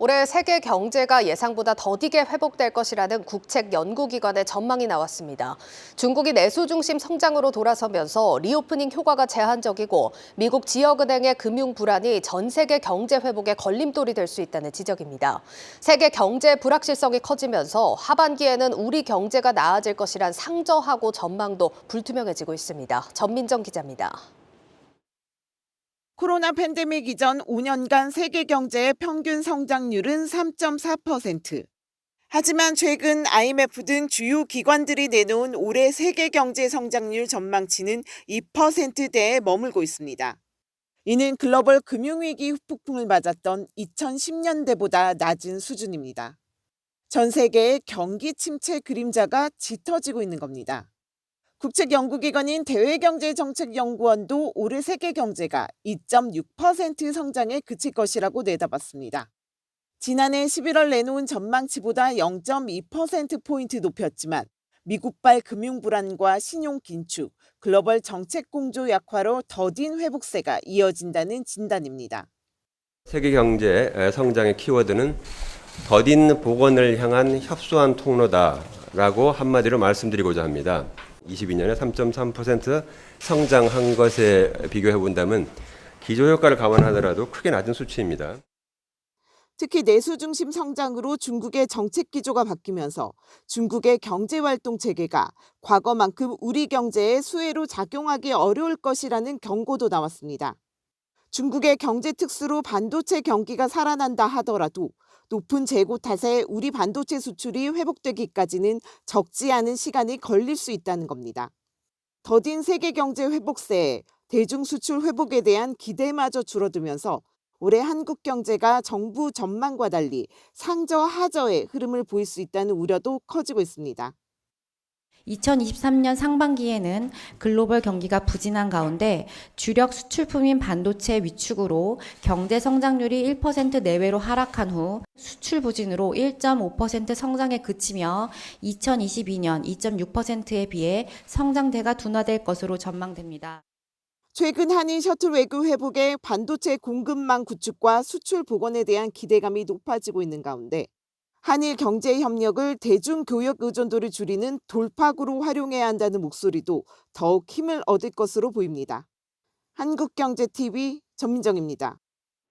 올해 세계 경제가 예상보다 더디게 회복될 것이라는 국책연구기관의 전망이 나왔습니다. 중국이 내수 중심 성장으로 돌아서면서 리오프닝 효과가 제한적이고 미국 지역은행의 금융 불안이 전 세계 경제 회복에 걸림돌이 될 수 있다는 지적입니다. 세계 경제 불확실성이 커지면서 하반기에는 우리 경제가 나아질 것이란 상저하고 전망도 불투명해지고 있습니다. 전민정 기자입니다. 코로나 팬데믹 이전 5년간 세계 경제의 평균 성장률은 3.4%. 하지만 최근 IMF 등 주요 기관들이 내놓은 올해 세계 경제 성장률 전망치는 2%대에 머물고 있습니다. 이는 글로벌 금융위기 후폭풍을 맞았던 2010년대보다 낮은 수준입니다. 전 세계의 경기 침체 그림자가 짙어지고 있는 겁니다. 국책연구기관인 대외경제정책연구원도 올해 세계 경제가 2.6% 성장에 그칠 것이라고 내다봤습니다. 지난해 11월 내놓은 전망치보다 0.2%포인트 높였지만 미국발 금융 불안과 신용 긴축, 글로벌 정책 공조 약화로 더딘 회복세가 이어진다는 진단입니다. 세계 경제 성장의 키워드는 더딘 복원을 향한 협소한 통로다라고 한마디로 말씀드리고자 합니다. 22년에 3.3% 성장한 것에 비교해 본다면 기저효과를 감안하더라도 크게 낮은 수치입니다. 특히 내수 중심 성장으로 중국의 정책 기조가 바뀌면서 중국의 경제활동 체계가 과거만큼 우리 경제에 수혜로 작용하기 어려울 것이라는 경고도 나왔습니다. 중국의 경제 특수로 반도체 경기가 살아난다 하더라도 높은 재고 탓에 우리 반도체 수출이 회복되기까지는 적지 않은 시간이 걸릴 수 있다는 겁니다. 더딘 세계 경제 회복세에 대중 수출 회복에 대한 기대마저 줄어들면서 올해 한국 경제가 정부 전망과 달리 상저 하저의 흐름을 보일 수 있다는 우려도 커지고 있습니다. 2023년 상반기에는 글로벌 경기가 부진한 가운데 주력 수출품인 반도체 위축으로 경제 성장률이 1% 내외로 하락한 후 수출 부진으로 1.5% 성장에 그치며 2022년 2.6%에 비해 성장대가 둔화될 것으로 전망됩니다. 최근 한일 셔틀 외교 회복에 반도체 공급망 구축과 수출 복원에 대한 기대감이 높아지고 있는 가운데 한일 경제 협력을 대중교역 의존도를 줄이는 돌파구로 활용해야 한다는 목소리도 더욱 힘을 얻을 것으로 보입니다. 한국경제TV 전민정입니다.